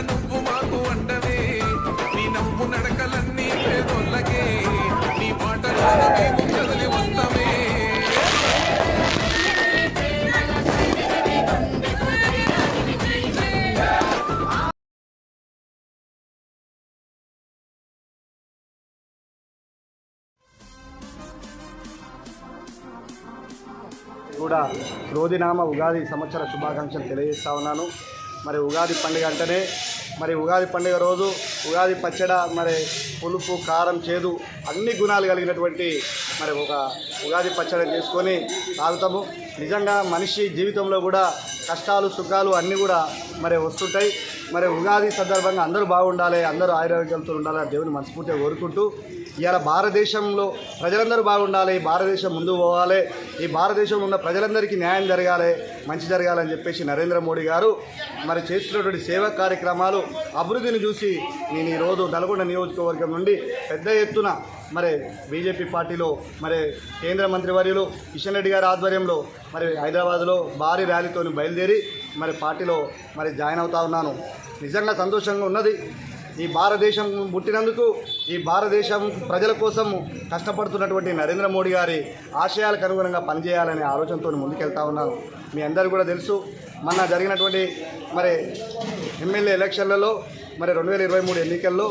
నువ్వు మాకు అండవే నీ నవ్వు నడకలన్నీ పేదోళ్ళకే నీ మాటలను మేము కదిలి వస్తామే. కూడా రోజునామ ఉగాది సంవత్సర శుభాకాంక్షలు తెలియజేస్తా ఉన్నాను. మరి ఉగాది పండుగ అంటేనే మరి ఉగాది పండుగ రోజు ఉగాది పచ్చడ మరి పులుపు కారం చేదు అన్ని గుణాలు కలిగినటువంటి మరి ఒక ఉగాది పచ్చడి చేసుకొని తాగుతాము. నిజంగా మనిషి జీవితంలో కూడా కష్టాలు సుఖాలు అన్నీ కూడా మరి వస్తుంటాయి. మరి ఉగాది సందర్భంగా అందరూ బాగుండాలి, అందరూ ఆరోగ్యంతో ఉండాలని దేవుని మనస్ఫూర్తిగా కోరుకుంటూ ఇవాళ భారతదేశంలో ప్రజలందరూ బాగుండాలి, భారతదేశం ముందుకు పోవాలి, ఈ భారతదేశంలో ఉన్న ప్రజలందరికీ న్యాయం జరగాలి, మంచి జరగాలని చెప్పేసి నరేంద్ర మోడీ గారు మరి చేస్తున్నటువంటి సేవా కార్యక్రమాలు అభివృద్ధిని చూసి నేను ఈరోజు నల్గొండ నియోజకవర్గం నుండి పెద్ద ఎత్తున మరి బీజేపీ పార్టీలో మరి కేంద్ర మంత్రివర్యులు కిషన్ రెడ్డి గారి ఆధ్వర్యంలో మరి హైదరాబాద్లో భారీ ర్యాలీతో బయలుదేరి మరి పార్టీలో మరి జాయిన్ అవుతా ఉన్నాను. నిజంగా సంతోషంగా ఉన్నది. ఈ భారతదేశం పుట్టినందుకు ఈ భారతదేశం ప్రజల కోసం కష్టపడుతున్నటువంటి నరేంద్ర మోడీ గారి ఆశయాలకు అనుగుణంగా పనిచేయాలనే ఆలోచనతో ముందుకెళ్తా ఉన్నాను. మీ అందరూ కూడా తెలుసు, మొన్న జరిగినటువంటి మరి ఎమ్మెల్యే ఎలక్షన్లలో మరి 2023 ఎన్నికల్లో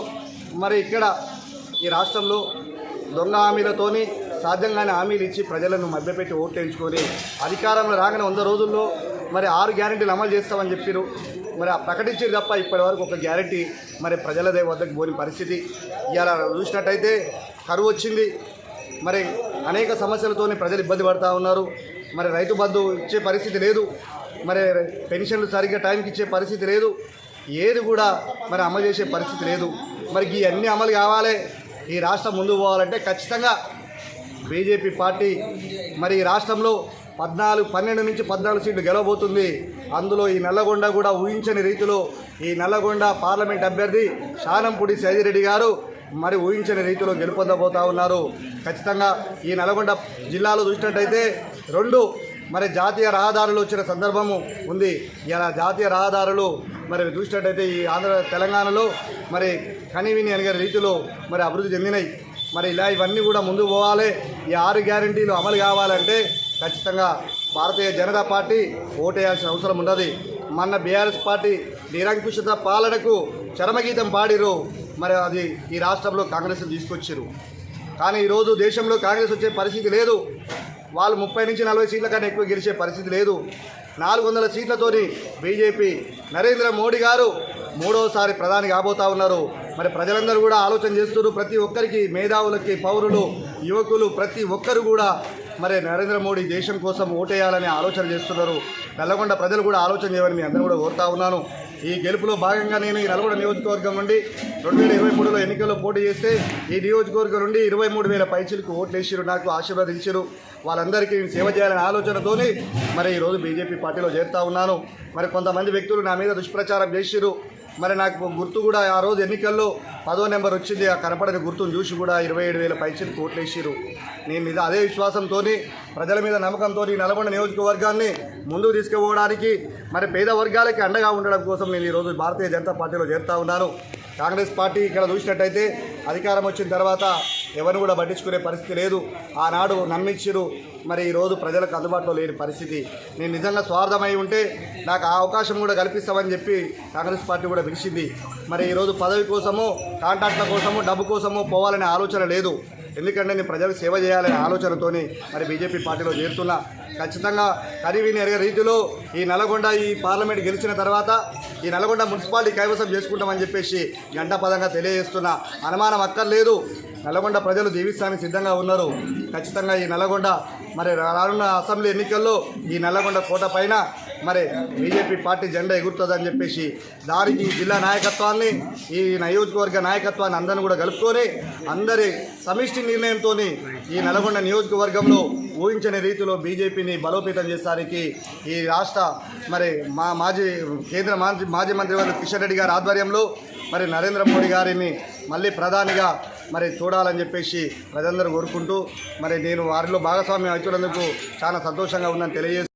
మరి ఇక్కడ ఈ రాష్ట్రంలో దొంగ హామీలతోని సాధ్యంగానే హామీలు ఇచ్చి ప్రజలను మభ్యపెట్టి ఓట్లు వేయించుకొని అధికారంలో రాగానే 100 రోజుల్లో మరి 6 గ్యారెంటీలు అమలు చేస్తామని చెప్పారు. మరి ఆ ప్రకటించేది తప్ప ఇప్పటి వరకు ఒక గ్యారెంటీ మరి ప్రజల వద్దకు పోని పరిస్థితి. ఇలా చూసినట్టయితే కరువు వచ్చింది, మరి అనేక సమస్యలతోని ప్రజలు ఇబ్బంది పడుతూ ఉన్నారు. మరి రైతు బంధు ఇచ్చే పరిస్థితి లేదు, మరి పెన్షన్లు సరిగ్గా టైంకి ఇచ్చే పరిస్థితి లేదు, ఏది కూడా మరి అమలు చేసే పరిస్థితి లేదు. మరి ఈ అన్ని అమలు కావాలి, ఈ రాష్ట్రం ముందుకు పోవాలంటే ఖచ్చితంగా బీజేపీ పార్టీ మరి ఈ రాష్ట్రంలో 12 నుంచి 14 సీట్లు గెలవబోతుంది. అందులో ఈ నల్లగొండ కూడా ఊహించని రీతిలో ఈ నల్లగొండ పార్లమెంట్ అభ్యర్థి శానంపూడి సైదిరెడ్డి గారు మరి ఊహించని రీతిలో గెలుపొందబోతా ఉన్నారు. ఖచ్చితంగా ఈ నల్గొండ జిల్లాలో చూసినట్టయితే 2 మరి జాతీయ రహదారులు వచ్చిన సందర్భము ఉంది. ఇలా జాతీయ రహదారులు మరి చూసినట్టయితే ఈ తెలంగాణలో మరి కనివిని అనే రీతిలో మరి అభివృద్ధి చెందినాయి. మరి ఇలా ఇవన్నీ కూడా ముందుకు పోవాలి. ఈ 6 గ్యారెంటీలు అమలు కావాలంటే ఖచ్చితంగా భారతీయ జనతా పార్టీ ఓటేయాల్సిన అవసరం ఉన్నది. మొన్న బీఆర్ఎస్ పార్టీ నిరంకుశత పాలనకు చరమగీతం పాడిరు, మరి అది ఈ రాష్ట్రంలో కాంగ్రెస్ తీసుకొచ్చారు. కానీ ఈరోజు దేశంలో కాంగ్రెస్ వచ్చే పరిస్థితి లేదు. వాళ్ళు 30 నుంచి 40 సీట్ల కన్నా ఎక్కువ గెలిచే పరిస్థితి లేదు. 400 సీట్లతోని బీజేపీ నరేంద్ర మోడీ గారు 3వసారి ప్రధాని కాబోతా ఉన్నారు. మరి ప్రజలందరూ కూడా ఆలోచన చేస్తున్నారు. ప్రతి ఒక్కరికి, మేధావులకి, పౌరులు, యువకులు ప్రతి ఒక్కరు కూడా మరి నరేంద్ర మోడీ దేశం కోసం ఓటేయాలని ఆలోచన చేస్తున్నారు. నల్లగొండ ప్రజలు కూడా ఆలోచన చేయమని మీ అందరూ కూడా కోరుతా ఉన్నాను. ఈ గెలుపులో భాగంగా నేను ఈ నల్గొండ నియోజకవర్గం నుండి 2023లో ఎన్నికల్లో పోటీ చేస్తే ఈ నియోజకవర్గం నుండి 23,000 పైచీలకు ఓట్లు వేసిరు, నాకు ఆశీర్వదించారు. వాళ్ళందరికీ నేను సేవ చేయాలనే ఆలోచనతోని మరి ఈరోజు బీజేపీ పార్టీలో చేరుతా ఉన్నాను. మరి కొంతమంది వ్యక్తులు నా మీద దుష్ప్రచారం చేసిరు. మరి నాకు గుర్తు కూడా ఆ రోజు ఎన్నికల్లో 10వ నెంబర్ వచ్చింది. ఆ కనపడని గుర్తును చూసి కూడా 27,000 పైచీలకు ఓట్లు వేసిరు. నేను అదే విశ్వాసంతో ప్రజల మీద నమ్మకంతో నల్గొండ నియోజకవర్గాన్ని ముందుకు తీసుకుపోవడానికి మరి పేద వర్గాలకి అండగా ఉండడం కోసం నేను ఈరోజు భారతీయ జనతా పార్టీలో చేరుతా ఉన్నాను. కాంగ్రెస్ పార్టీ ఇక్కడ చూసినట్టయితే అధికారం వచ్చిన తర్వాత ఎవరిని కూడా పట్టించుకునే పరిస్థితి లేదు. ఆనాడు నమ్మించిరు, మరి ఈరోజు ప్రజలకు అందుబాటులో లేని పరిస్థితి. నేను నిజంగా స్వార్థమై ఉంటే నాకు ఆ అవకాశం కూడా కల్పిస్తామని చెప్పి కాంగ్రెస్ పార్టీ కూడా పిలిచింది. మరి ఈరోజు పదవి కోసమో, కాంట్రాక్ట్ల కోసమో, డబ్బు కోసమో పోవాలనే ఆలోచన లేదు. ఎందుకంటే నేను ప్రజలకు సేవ చేయాలనే ఆలోచనతోని మరి బీజేపీ పార్టీలో చేరుతున్నా. ఖచ్చితంగా కనివిని ఎరిగే రీతిలో ఈ నల్గొండ ఈ పార్లమెంట్ గెలిచిన తర్వాత ఈ నల్గొండ మున్సిపాలిటీ కైవసం చేసుకుంటామని చెప్పేసి గంటపదంగా తెలియజేస్తున్నా. అనుమానం అక్కర్లేదు, నల్గొండ ప్రజలు దీవిస్తానికి సిద్ధంగా ఉన్నారు. ఖచ్చితంగా ఈ నల్గొండ మరి రానున్న అసెంబ్లీ ఎన్నికల్లో ఈ నల్లగొండ కోట పైన మరి బీజేపీ పార్టీ జెండా ఎగురుతుందని చెప్పేసి దానికి జిల్లా నాయకత్వాన్ని, ఈ నియోజకవర్గ నాయకత్వాన్ని అందరిని కూడా కలుపుకొని అందరి సమిష్టి నిర్ణయంతో ఈ నల్గొండ నియోజకవర్గంలో ఊహించని రీతిలో బీజేపీని బలోపేతం చేసేసరికి ఈ రాష్ట్ర మరి కేంద్ర మాజీ మంత్రి వారు కిషన్ రెడ్డి గారి ఆధ్వర్యంలో మరి నరేంద్ర మోడీ గారిని మళ్ళీ ప్రధానిగా మరి చూడాలని చెప్పేసి ప్రజలందరూ కోరుకుంటూ మరి నేను వారిలో భాగస్వామ్యం అవుతున్నందుకు చాలా సంతోషంగా ఉందని తెలియజేస్తున్నాను.